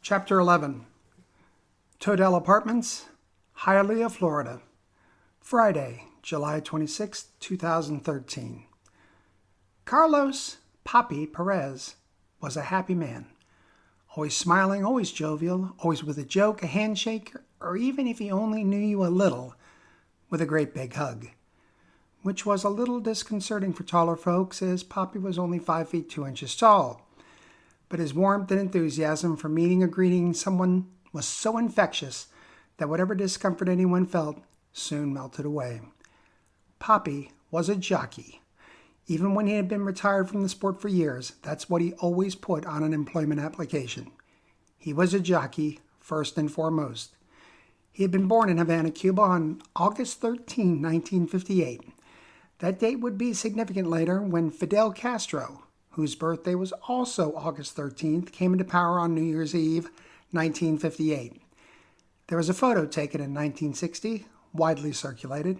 Chapter 11. Todell Apartments, Hialeah, Florida. Friday, July 26, 2013. Carlos Papi Perez was a happy man. Always smiling, always jovial, always with a joke, a handshake, or even if he only knew you a little, with a great big hug. Which was a little disconcerting for taller folks, as Papi was only 5 feet 2 inches tall. But his warmth and enthusiasm for meeting or greeting someone was so infectious that whatever discomfort anyone felt soon melted away. Papi was a jockey. Even when he had been retired from the sport for years, that's what he always put on an employment application. He was a jockey, first and foremost. He had been born in Havana, Cuba on August 13, 1958. That date would be significant later when Fidel Castro, whose birthday was also August 13th, came into power on New Year's Eve, 1958. There was a photo taken in 1960, widely circulated,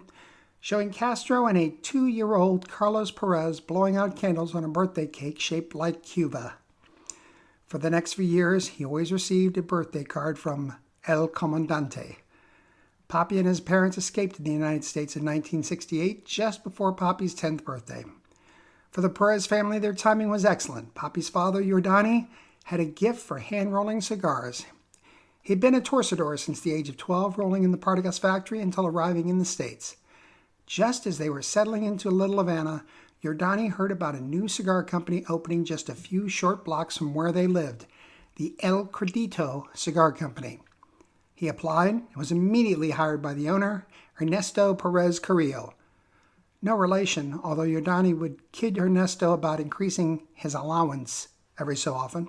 showing Castro and a 2-year-old Carlos Perez blowing out candles on a birthday cake shaped like Cuba. For the next few years, he always received a birthday card from El Comandante. Papi and his parents escaped to the United States in 1968, just before Papi's 10th birthday. For the Perez family, their timing was excellent. Papi's father, Yordani, had a gift for hand-rolling cigars. He had been a torcedor since the age of 12, rolling in the Partagas factory until arriving in the States. Just as they were settling into Little Havana, Yordani heard about a new cigar company opening just a few short blocks from where they lived, the El Credito Cigar Company. He applied and was immediately hired by the owner, Ernesto Perez Carrillo. No relation, although Yordani would kid Ernesto about increasing his allowance every so often.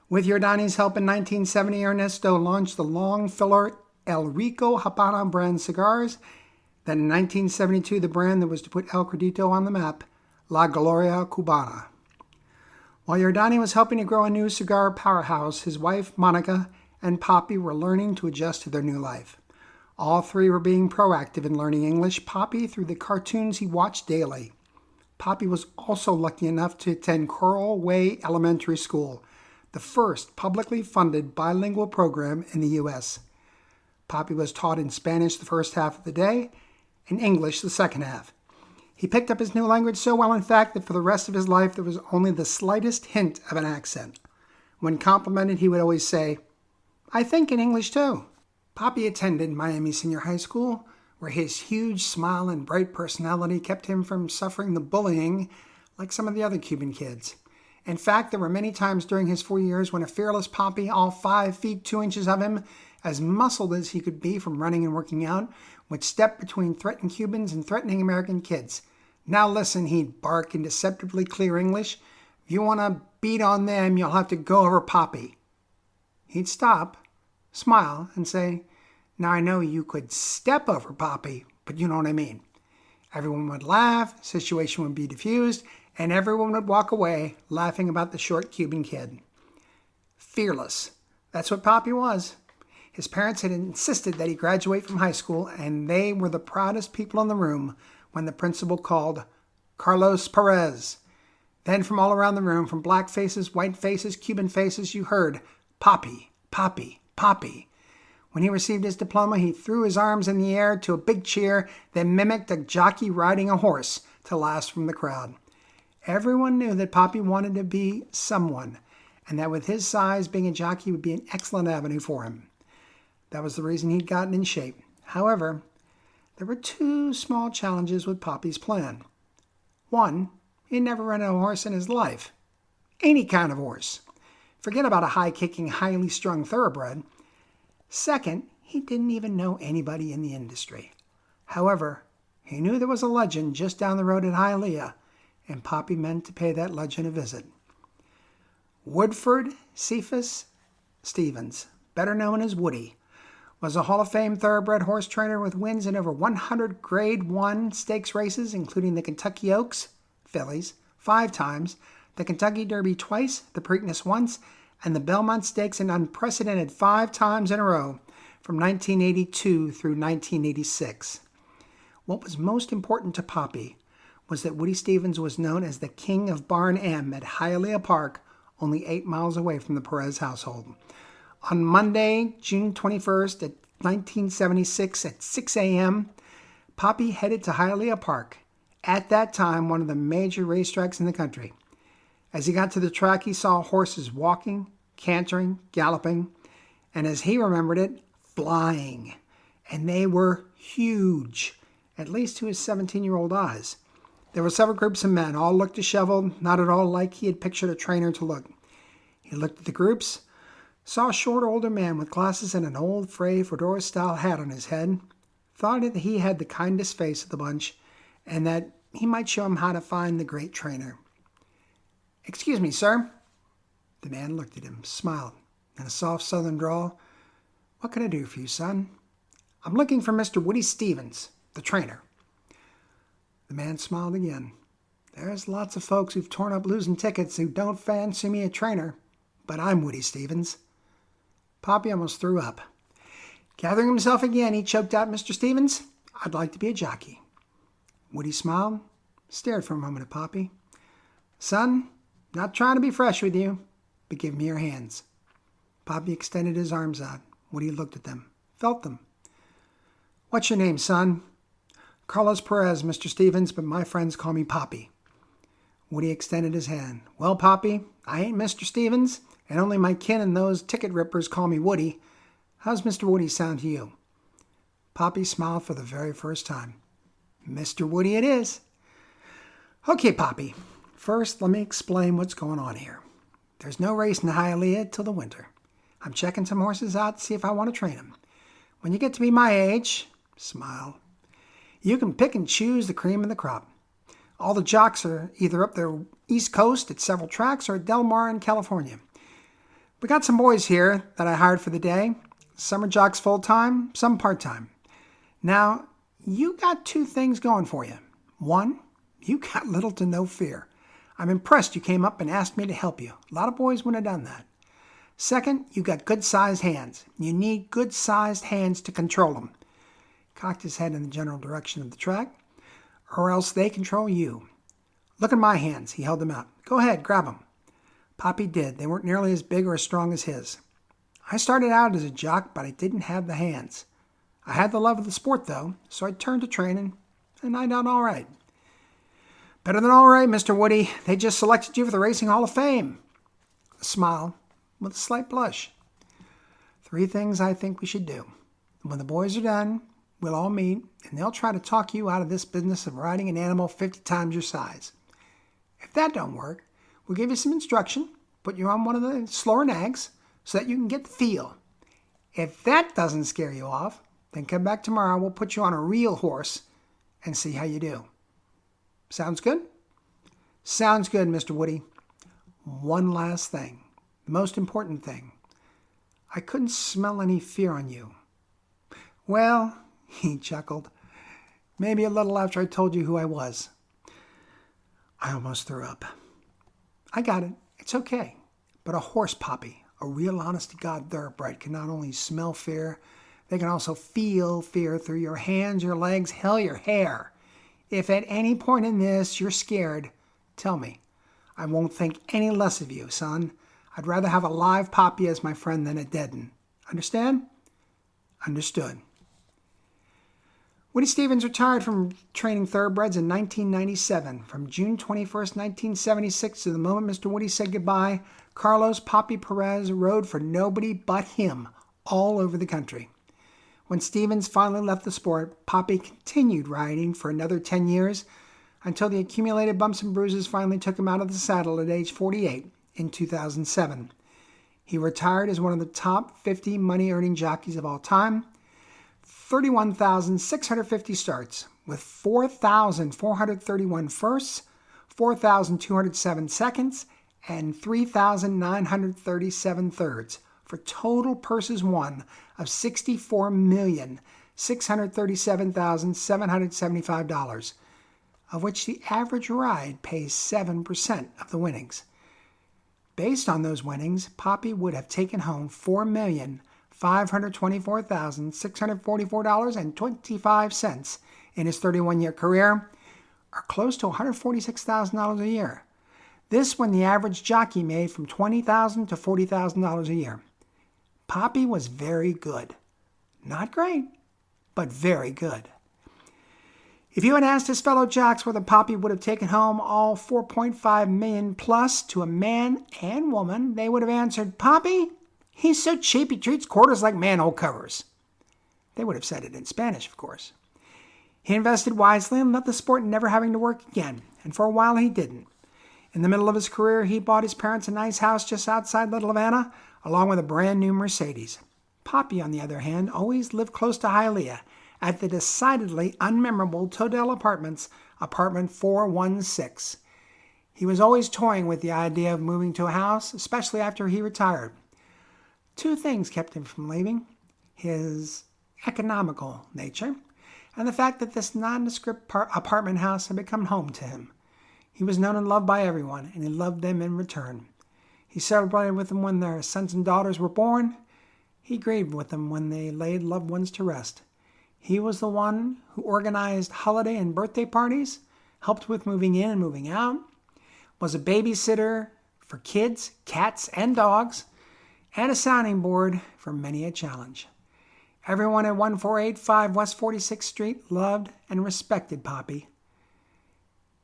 With Yordani's help in 1970, Ernesto launched the long filler El Rico Habana brand cigars. Then in 1972, the brand that was to put El Credito on the map, La Gloria Cubana. While Yordani was helping to grow a new cigar powerhouse, his wife, Monica, and Papi were learning to adjust to their new life. All three were being proactive in learning English, Papi through the cartoons he watched daily. Papi was also lucky enough to attend Coral Way Elementary School, the first publicly funded bilingual program in the U.S. Papi was taught in Spanish the first half of the day and English the second half. He picked up his new language so well, in fact, that for the rest of his life there was only the slightest hint of an accent. When complimented, he would always say, "I think in English too." Papi attended Miami Senior High School, where his huge smile and bright personality kept him from suffering the bullying like some of the other Cuban kids. In fact, there were many times during his 4 years when a fearless Papi, all 5 feet 2 inches of him, as muscled as he could be from running and working out, would step between threatened Cubans and threatening American kids. "Now listen," he'd bark in deceptively clear English. "If you want to beat on them, you'll have to go over Papi." He'd stop, smile, and say, "Now I know you could step over Papi, but you know what I mean." Everyone would laugh, situation would be diffused, and everyone would walk away laughing about the short Cuban kid. Fearless. That's what Papi was. His parents had insisted that he graduate from high school, and they were the proudest people in the room when the principal called, "Carlos Perez." Then from all around the room, from black faces, white faces, Cuban faces, you heard, "Papi, Papi, Papi." When he received his diploma, he threw his arms in the air to a big cheer, then mimicked a jockey riding a horse to last from the crowd. Everyone knew that Papi wanted to be someone, and that with his size, being a jockey would be an excellent avenue for him. That was the reason he'd gotten in shape. However, there were 2 small challenges with Papi's plan. One, he'd never run a horse in his life. Any kind of horse. Forget about a high-kicking, highly strung thoroughbred. Second, he didn't even know anybody in the industry. However, he knew there was a legend just down the road at Hialeah, and Papi meant to pay that legend a visit. Woodford Cephas Stevens, better known as Woody, was a Hall of Fame thoroughbred horse trainer with wins in over 100 Grade 1 stakes races, including the Kentucky Oaks, fillies, 5 times, the Kentucky Derby twice, the Preakness once, and the Belmont Stakes an unprecedented 5 times in a row from 1982 through 1986. What was most important to Papi was that Woody Stevens was known as the King of Barn M at Hialeah Park, only 8 miles away from the Perez household. On Monday, June 21st, 1976 at 6 a.m., Papi headed to Hialeah Park, at that time one of the major racetracks in the country. As he got to the track, he saw horses walking, cantering, galloping, and as he remembered it, flying. And they were huge, at least to his 17-year-old eyes. There were several groups of men, all looked disheveled, not at all like he had pictured a trainer to look. He looked at the groups, saw a short older man with glasses and an old frayed fedora-style hat on his head, thought that he had the kindest face of the bunch, and that he might show him how to find the great trainer. "Excuse me, sir." The man looked at him, smiled, in a soft southern drawl. "What can I do for you, son?" "I'm looking for Mr. Woody Stevens, the trainer." The man smiled again. "There's lots of folks who've torn up losing tickets who don't fancy me a trainer, but I'm Woody Stevens." Papi almost threw up. Gathering himself again, he choked out, "Mr. Stevens, I'd like to be a jockey." Woody smiled, stared for a moment at Papi. "Son, not trying to be fresh with you, but give me your hands." Papi extended his arms out. Woody looked at them, felt them. "What's your name, son?" "Carlos Perez, Mr. Stevens, but my friends call me Papi." Woody extended his hand. "Well, Papi, I ain't Mr. Stevens, and only my kin and those ticket rippers call me Woody. How's Mr. Woody sound to you?" Papi smiled for the very first time. "Mr. Woody it is." "Okay, Papi, first let me explain what's going on here. There's no race in Hialeah till the winter. I'm checking some horses out to see if I want to train them. When you get to be my age," smile, "you can pick and choose the cream of the crop. All the jocks are either up the East Coast at several tracks or at Del Mar in California. We got some boys here that I hired for the day. Some are jocks full-time, some part-time. Now, you got two things going for you. One, you got little to no fear. I'm impressed you came up and asked me to help you. A lot of boys wouldn't have done that. Second, you got good-sized hands. You need good-sized hands to control them." Cocked his head in the general direction of the track. "Or else they control you. Look at my hands." He held them out. "Go ahead, grab them." Papi did. They weren't nearly as big or as strong as his. "I started out as a jock, but I didn't have the hands. I had the love of the sport, though, so I turned to training, and I done all right." "Better than all right, Mr. Woody. They just selected you for the Racing Hall of Fame." A smile with a slight blush. "Three things I think we should do. When the boys are done, we'll all meet, and they'll try to talk you out of this business of riding an animal 50 times your size. If that don't work, we'll give you some instruction, put you on one of the slower nags, so that you can get the feel. If that doesn't scare you off, then come back tomorrow. We'll put you on a real horse and see how you do. Sounds good?" "Sounds good, Mr. Woody. One last thing, the most important thing. I couldn't smell any fear on you." "Well," he chuckled, "maybe a little after I told you who I was." I almost threw up. "I got it. It's okay. But a horse, Papi, a real honest-to-God thoroughbred, can not only smell fear, they can also feel fear through your hands, your legs, hell, your hair. If at any point in this you're scared, tell me. I won't think any less of you, son. I'd rather have a live Papi as my friend than a dead one. Understand?" "Understood." Woody Stevens retired from training thoroughbreds in 1997. From June 21st, 1976 to the moment Mr. Woody said goodbye, Carlos Papi Perez rode for nobody but him all over the country. When Stevens finally left the sport, Papi continued riding for another 10 years until the accumulated bumps and bruises finally took him out of the saddle at age 48 in 2007. He retired as one of the top 50 money-earning jockeys of all time. 31,650 starts with 4,431 firsts, 4,207 seconds, and 3,937 thirds for total purses won of $64,637,775, of which the average ride pays 7% of the winnings. Based on those winnings, Papi would have taken home $4,524,644.25 in his 31-year career, or close to $146,000 a year. This when the average jockey made from $20,000 to $40,000 a year. Papi was very good. Not great, but very good. If you had asked his fellow jocks whether Papi would have taken home all 4.5 million plus to a man and woman, they would have answered, Papi, he's so cheap he treats quarters like manhole covers. They would have said it in Spanish, of course. He invested wisely and left the sport never having to work again, and for a while he didn't. In the middle of his career, he bought his parents a nice house just outside Little Havana, along with a brand new Mercedes. Papi, on the other hand, always lived close to Hialeah, at the decidedly unmemorable Todell Apartments, apartment 416. He was always toying with the idea of moving to a house, especially after he retired. Two things kept him from leaving: his economical nature and the fact that this nondescript apartment house had become home to him. He was known and loved by everyone, and he loved them in return. He celebrated with them when their sons and daughters were born. He grieved with them when they laid loved ones to rest. He was the one who organized holiday and birthday parties, helped with moving in and moving out, was a babysitter for kids, cats, and dogs, and a sounding board for many a challenge. Everyone at 1485 West 46th Street loved and respected Papi.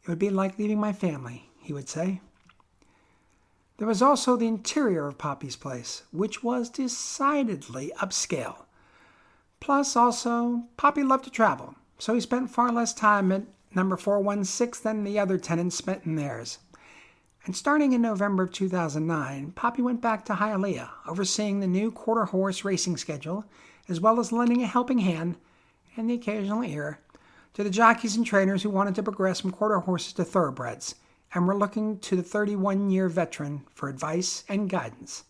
It would be like leaving my family, he would say. There was also the interior of Papi's place, which was decidedly upscale. Plus, also, Papi loved to travel, so he spent far less time at number 416 than the other tenants spent in theirs. And starting in November of 2009, Papi went back to Hialeah, overseeing the new quarter-horse racing schedule, as well as lending a helping hand and the occasional ear to the jockeys and trainers who wanted to progress from quarter horses to thoroughbreds and were looking to the 31-year veteran for advice and guidance.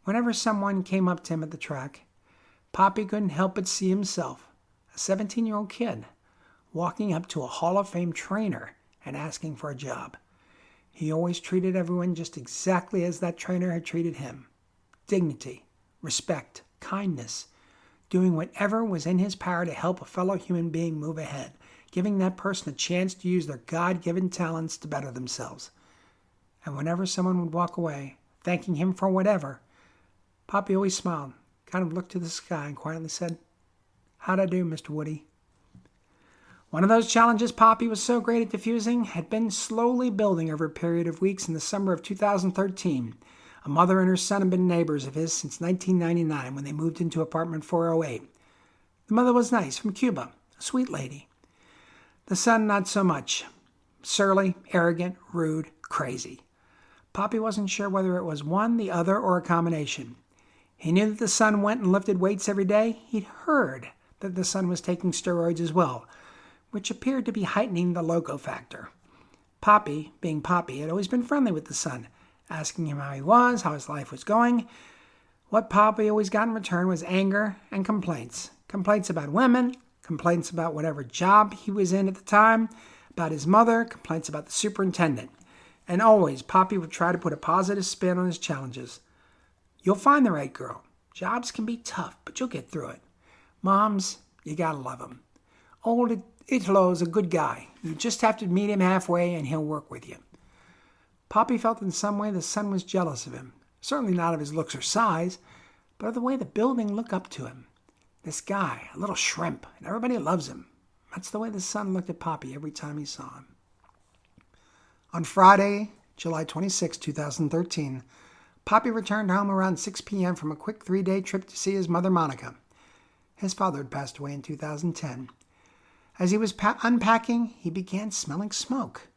Whenever someone came up to him at the track, Papi couldn't help but see himself, a 17-year-old kid, walking up to a Hall of Fame trainer and asking for a job. He always treated everyone just exactly as that trainer had treated him. Dignity, respect, kindness, doing whatever was in his power to help a fellow human being move ahead, giving that person a chance to use their God-given talents to better themselves. And whenever someone would walk away, thanking him for whatever, Papi always smiled, kind of looked to the sky and quietly said, "How'd I do, Mr. Woody?" One of those challenges Papi was so great at diffusing had been slowly building over a period of weeks in the summer of 2013. A mother and her son had been neighbors of his since 1999 when they moved into apartment 408. The mother was nice, from Cuba, a sweet lady. The son, not so much. Surly, arrogant, rude, crazy. Papi wasn't sure whether it was one, the other, or a combination. He knew that the son went and lifted weights every day. He'd heard that the son was taking steroids as well, which appeared to be heightening the loco factor. Papi, being Papi, had always been friendly with the son, asking him how he was, how his life was going. What Papi always got in return was anger and complaints. Complaints about women, complaints about whatever job he was in at the time, about his mother, complaints about the superintendent. And always, Papi would try to put a positive spin on his challenges. You'll find the right girl. Jobs can be tough, but you'll get through it. Moms, you gotta love them. Old Italo's a good guy. You just have to meet him halfway and he'll work with you. Papi felt in some way the son was jealous of him. Certainly not of his looks or size, but of the way the building looked up to him. This guy, a little shrimp, and everybody loves him. That's the way the son looked at Papi every time he saw him. On Friday, July 26, 2013, Papi returned home around 6 p.m. from a quick 3-day trip to see his mother, Monica. His father had passed away in 2010. As he was unpacking, he began smelling smoke.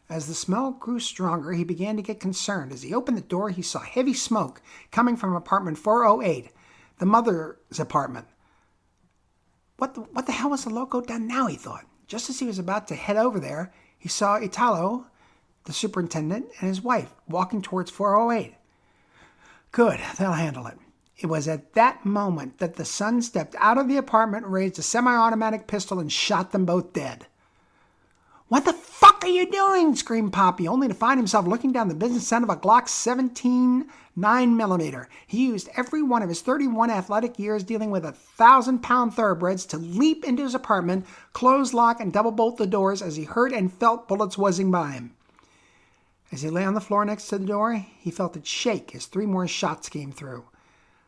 As the smell grew stronger, he began to get concerned. As he opened the door, he saw heavy smoke coming from apartment 408, the mother's apartment. What the hell was the loco done now, he thought. Just as he was about to head over there, he saw Italo, the superintendent, and his wife walking towards 408. Good, they'll handle it. It was at that moment that the son stepped out of the apartment, raised a semi-automatic pistol, and shot them both dead. "What the fuck are you doing?" screamed Papi, only to find himself looking down the business end of a Glock 17 9mm. He used every one of his 31 athletic years dealing with 1,000-pound thoroughbreds to leap into his apartment, close, lock, and double bolt the doors as he heard and felt bullets whizzing by him. As he lay on the floor next to the door, he felt it shake as 3 more shots came through.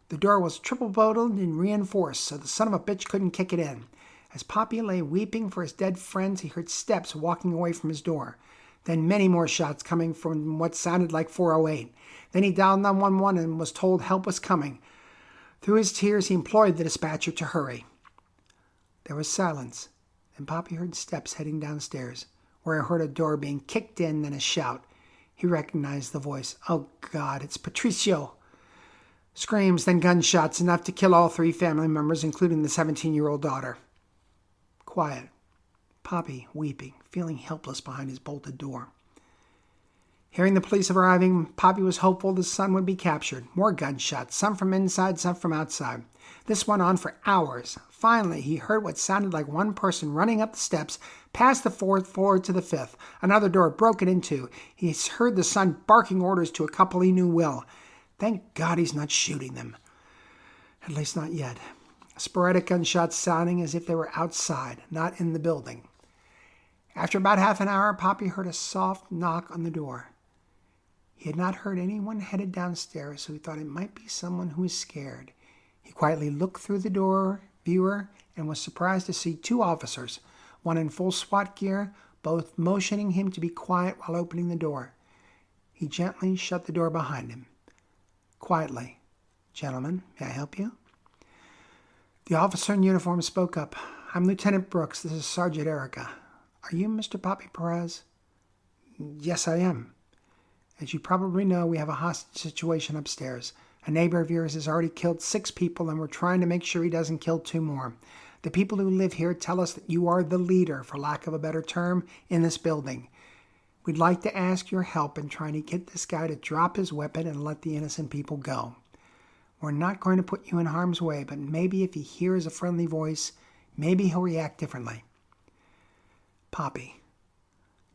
The door was triple bolted and reinforced, so the son of a bitch couldn't kick it in. As Papi lay weeping for his dead friends, he heard steps walking away from his door. Then many more shots coming from what sounded like 408. Then he dialed 911 and was told help was coming. Through his tears, he implored the dispatcher to hurry. There was silence. Then Papi heard steps heading downstairs, where he heard a door being kicked in, then a shout. He recognized the voice. Oh, God, it's Patricio. Screams, then gunshots, enough to kill all 3 family members, including the 17-year-old daughter. Quiet. Papi, weeping, feeling helpless behind his bolted door. Hearing the police arriving, Papi was hopeful the son would be captured. More gunshots, some from inside, some from outside. This went on for hours. Finally, he heard what sounded like one person running up the steps, past the 4th floor to the 5th. Another door broken into. He heard the son barking orders to a couple he knew well. Thank God he's not shooting them. At least not yet. Sporadic gunshots sounding as if they were outside, not in the building. After about half an hour, Papi heard a soft knock on the door. He had not heard anyone headed downstairs, so he thought it might be someone who was scared. He quietly looked through the door viewer and was surprised to see 2 officers, one in full SWAT gear, both motioning him to be quiet while opening the door. He gently shut the door behind him. Quietly, "Gentlemen, may I help you?" The officer in uniform spoke up. "I'm Lieutenant Brooks. This is Sergeant Erica. Are you Mr. Papi Perez?" "Yes, I am. As you probably know, we have a hostage situation upstairs. A neighbor of yours has already killed 6 people, and we're trying to make sure he doesn't kill 2 more. The people who live here tell us that you are the leader, for lack of a better term, in this building. We'd like to ask your help in trying to get this guy to drop his weapon and let the innocent people go. We're not going to put you in harm's way, but maybe if he hears a friendly voice, maybe he'll react differently." Papi,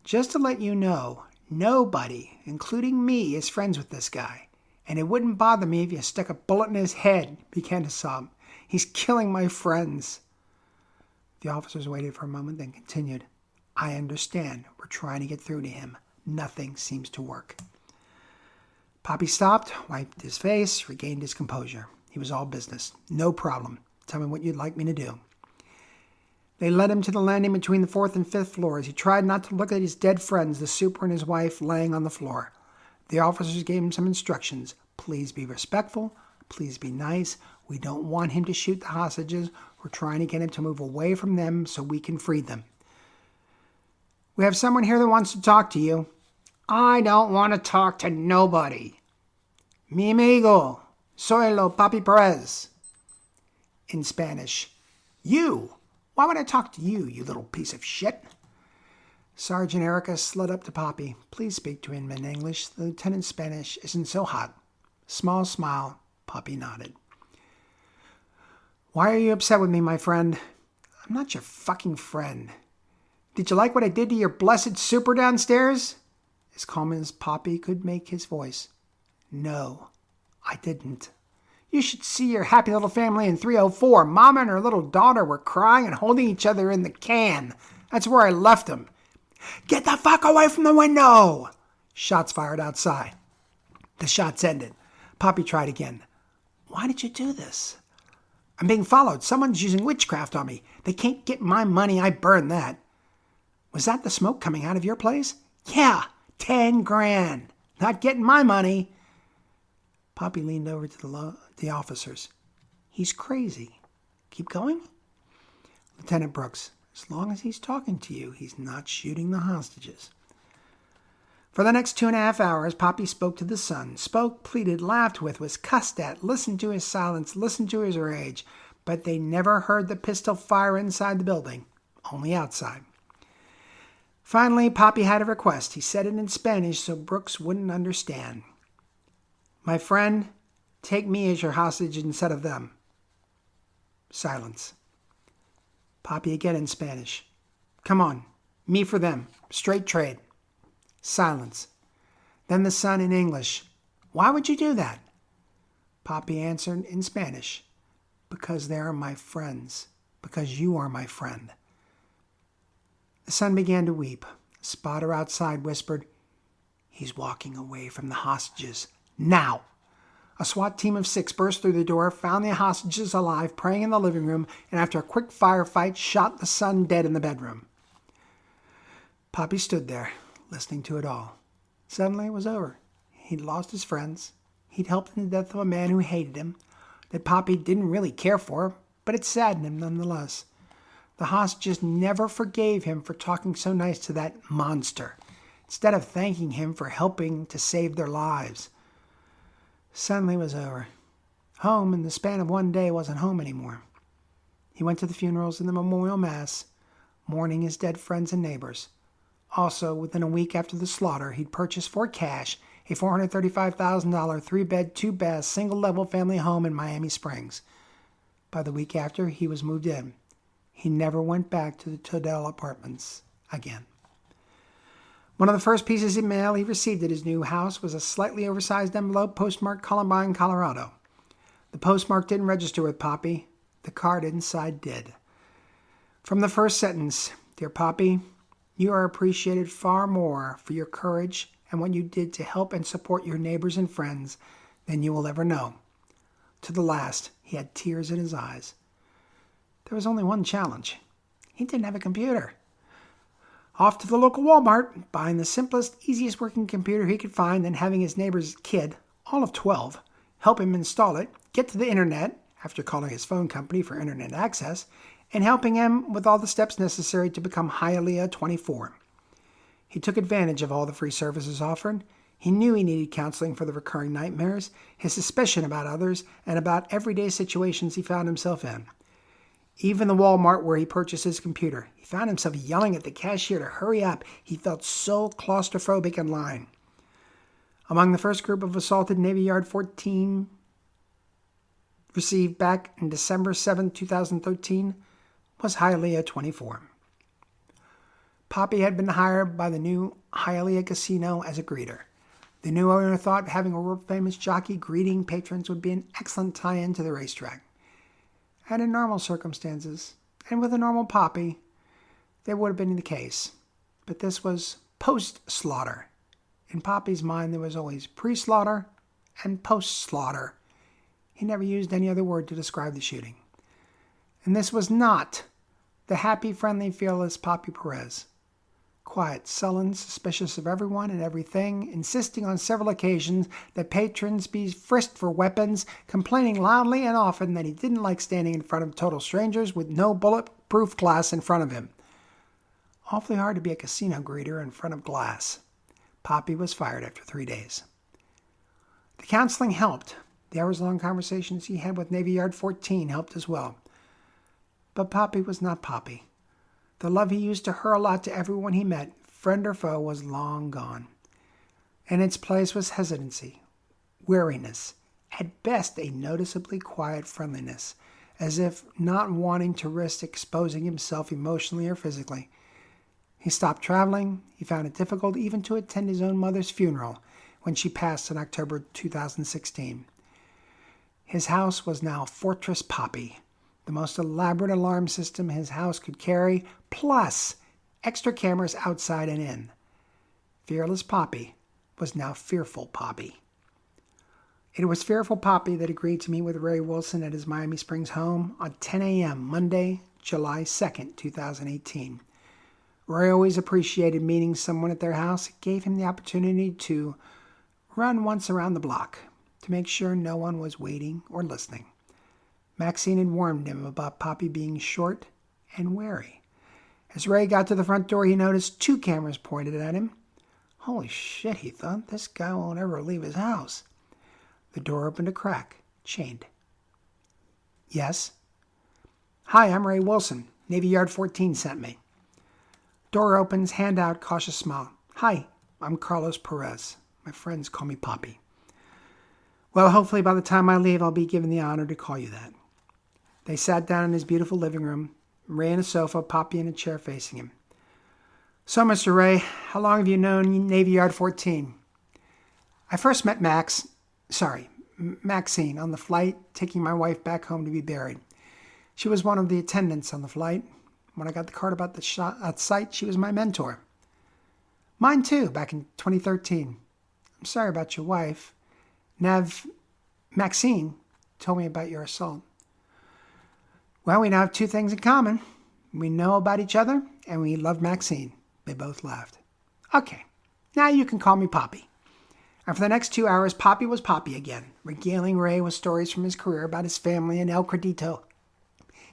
"Just to let you know, nobody, including me, is friends with this guy. And it wouldn't bother me if you stuck a bullet in his head," began to sob. "He's killing my friends." The officers waited for a moment, then continued. "I understand. We're trying to get through to him. Nothing seems to work." Papi stopped, wiped his face, regained his composure. He was all business. "No problem. Tell me what you'd like me to do." They led him to the landing between the 4th and 5th floors. He tried not to look at his dead friends, the super and his wife, laying on the floor. The officers gave him some instructions. "Please be respectful. Please be nice. We don't want him to shoot the hostages. We're trying to get him to move away from them so we can free them. We have someone here that wants to talk to you." "I don't want to talk to nobody." "Mi amigo, soy lo Papi Perez." In Spanish, "You! Why would I talk to you, you little piece of shit?" Sergeant Erica slid up to Papi. "Please speak to him in English. The lieutenant's Spanish isn't so hot." Small smile. Papi nodded. "Why are you upset with me, my friend?" "I'm not your fucking friend." "Did you like what I did to your blessed super downstairs?" As calm as Papi could make his voice. "No, I didn't." "You should see your happy little family in 304. Mama and her little daughter were crying and holding each other in the can. That's where I left them." "Get the fuck away from the window!" Shots fired outside. The shots ended. Papi tried again. "Why did you do this?" "I'm being followed. Someone's using witchcraft on me. They can't get my money. I burned that." "Was that the smoke coming out of your place?" "Yeah, 10 grand. Not getting my money." Papi leaned over to the officers. "He's crazy. Keep going?" "Lieutenant Brooks, as long as he's talking to you, he's not shooting the hostages." For the next 2.5 hours, Papi spoke to the son. Spoke, pleaded, laughed with, was cussed at, listened to his silence, listened to his rage. But they never heard the pistol fire inside the building, only outside. Finally, Papi had a request. He said it in Spanish so Brooks wouldn't understand. "My friend, take me as your hostage instead of them." Silence. Papi again in Spanish. "Come on, me for them. Straight trade." Silence. Then the son in English. "Why would you do that?" Papi answered in Spanish. "Because they are my friends. Because you are my friend." The son began to weep. A spotter outside whispered, "He's walking away from the hostages. Now!" A SWAT team of 6 burst through the door, found the hostages alive, praying in the living room, and after a quick firefight, shot the son dead in the bedroom. Papi stood there, listening to it all. Suddenly it was over. He'd lost his friends. He'd helped in the death of a man who hated him, that Papi didn't really care for, but it saddened him nonetheless. The hostages never forgave him for talking so nice to that monster, instead of thanking him for helping to save their lives. Suddenly it was over. Home, in the span of one day, wasn't home anymore. He went to the funerals and the memorial mass, mourning his dead friends and neighbors. Also, within a week after the slaughter, he'd purchased for cash a $435,000 3-bed, 2-bath, single-level family home in Miami Springs. By the week after, he was moved in. He never went back to the Todell apartments again. One of the first pieces of mail he received at his new house was a slightly oversized envelope postmarked Columbine, Colorado. The postmark didn't register with Papi. The card inside did. From the first sentence, "Dear Papi, you are appreciated far more for your courage and what you did to help and support your neighbors and friends than you will ever know." To the last, he had tears in his eyes. There was only one challenge. He didn't have a computer. Off to the local Walmart, buying the simplest, easiest working computer he could find, and having his neighbor's kid, all of 12, help him install it, get to the internet, after calling his phone company for internet access, and helping him with all the steps necessary to become Hialeah 24. He took advantage of all the free services offered. He knew he needed counseling for the recurring nightmares, his suspicion about others, and about everyday situations he found himself in. Even the Walmart where he purchased his computer, he found himself yelling at the cashier to hurry up. He felt so claustrophobic in line. Among the first group of assaulted Navy Yard 14 received back in December 7, 2013, was Hialeah 24. Papi had been hired by the new Hialeah Casino as a greeter. The new owner thought having a world-famous jockey greeting patrons would be an excellent tie-in to the racetrack. And in normal circumstances, and with a normal Papi, that would have been the case. But this was post-slaughter. In Papi's mind, there was always pre-slaughter and post-slaughter. He never used any other word to describe the shooting. And this was not the happy, friendly, fearless Papi Perez. Quiet, sullen, suspicious of everyone and everything, insisting on several occasions that patrons be frisked for weapons, complaining loudly and often that he didn't like standing in front of total strangers with no bulletproof glass in front of him. Awfully hard to be a casino greeter in front of glass. Papi was fired after 3 days. The counseling helped. The hours-long conversations he had with Navy Yard 14 helped as well. But Papi was not Papi. The love he used to hurl out to everyone he met, friend or foe, was long gone. In its place was hesitancy, wariness, at best a noticeably quiet friendliness, as if not wanting to risk exposing himself emotionally or physically. He stopped traveling. He found it difficult even to attend his own mother's funeral when she passed in October 2016. His house was now Fortress Papi, the most elaborate alarm system his house could carry, plus extra cameras outside and in. Fearless Papi was now Fearful Papi. It was Fearful Papi that agreed to meet with Ray Wilson at his Miami Springs home on 10 a.m. Monday, July 2nd, 2018. Ray always appreciated meeting someone at their house. It gave him the opportunity to run once around the block to make sure no one was waiting or listening. Maxine had warned him about Papi being short and wary. As Ray got to the front door, he noticed 2 cameras pointed at him. Holy shit, he thought, this guy won't ever leave his house. The door opened a crack, chained. Yes? Hi, I'm Ray Wilson. Navy Yard 14 sent me. Door opens, hand out, cautious smile. Hi, I'm Carlos Perez. My friends call me Papi. Well, hopefully by the time I leave, I'll be given the honor to call you that. They sat down in his beautiful living room, Ray in a sofa, Papi in a chair facing him. So, Mr. Ray, how long have you known Navy Yard 14? I first met Maxine on the flight, taking my wife back home to be buried. She was one of the attendants on the flight. When I got the card about the site, she was my mentor. Mine too, back in 2013. I'm sorry about your wife. Nev, Maxine told me about your assault. Well, we now have two things in common. We know about each other, and we love Maxine. They both laughed. Okay, now you can call me Papi. And for the next 2 hours, Papi was Papi again, regaling Ray with stories from his career about his family in El Credito,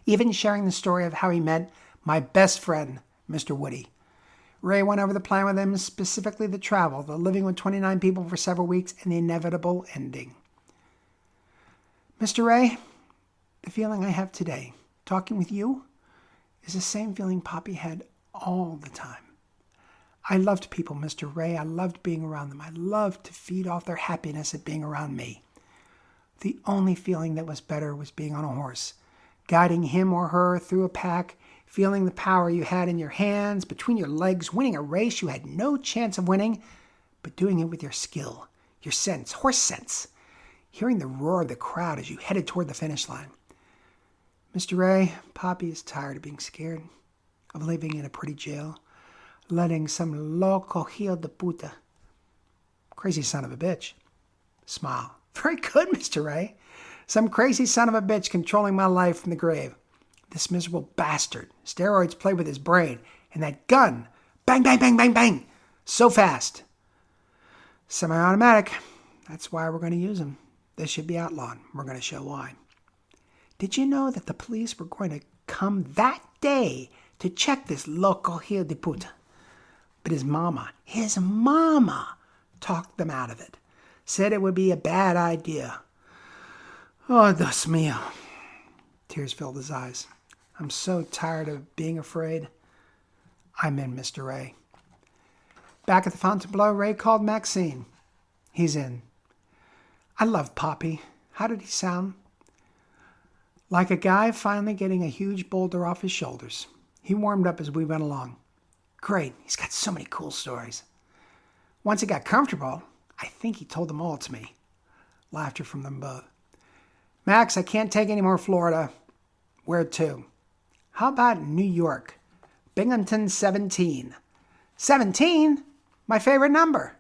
even sharing the story of how he met my best friend, Mr. Woody. Ray went over the plan with him, specifically the travel, the living with 29 people for several weeks, and the inevitable ending. Mr. Ray, the feeling I have today, talking with you, is the same feeling Papi had all the time. I loved people, Mr. Ray. I loved being around them. I loved to feed off their happiness at being around me. The only feeling that was better was being on a horse, guiding him or her through a pack, feeling the power you had in your hands, between your legs, winning a race you had no chance of winning, but doing it with your skill, your sense, horse sense, hearing the roar of the crowd as you headed toward the finish line. Mr. Ray, Papi is tired of being scared, of living in a pretty jail, letting some loco hijo de puta, crazy son of a bitch, smile. Very good, Mr. Ray. Some crazy son of a bitch controlling my life from the grave. This miserable bastard. Steroids played with his brain. And that gun. Bang, bang, bang, bang, bang. So fast. Semi-automatic. That's why we're going to use them. They should be outlawed. We're going to show why. Did you know that the police were going to come that day to check this loco hijo de puta? But his mama talked them out of it. Said it would be a bad idea. Oh, Dios mío. Tears filled his eyes. I'm so tired of being afraid. I'm in, Mr. Ray. Back at the Fontainebleau, Ray called Maxine. He's in. I love Papi. How did he sound? Like a guy finally getting a huge boulder off his shoulders. He warmed up as we went along. Great. He's got so many cool stories. Once he got comfortable, I think he told them all to me. Laughter from them both. Max, I can't take any more Florida. Where to? How about New York? Binghamton 17. 17? My favorite number.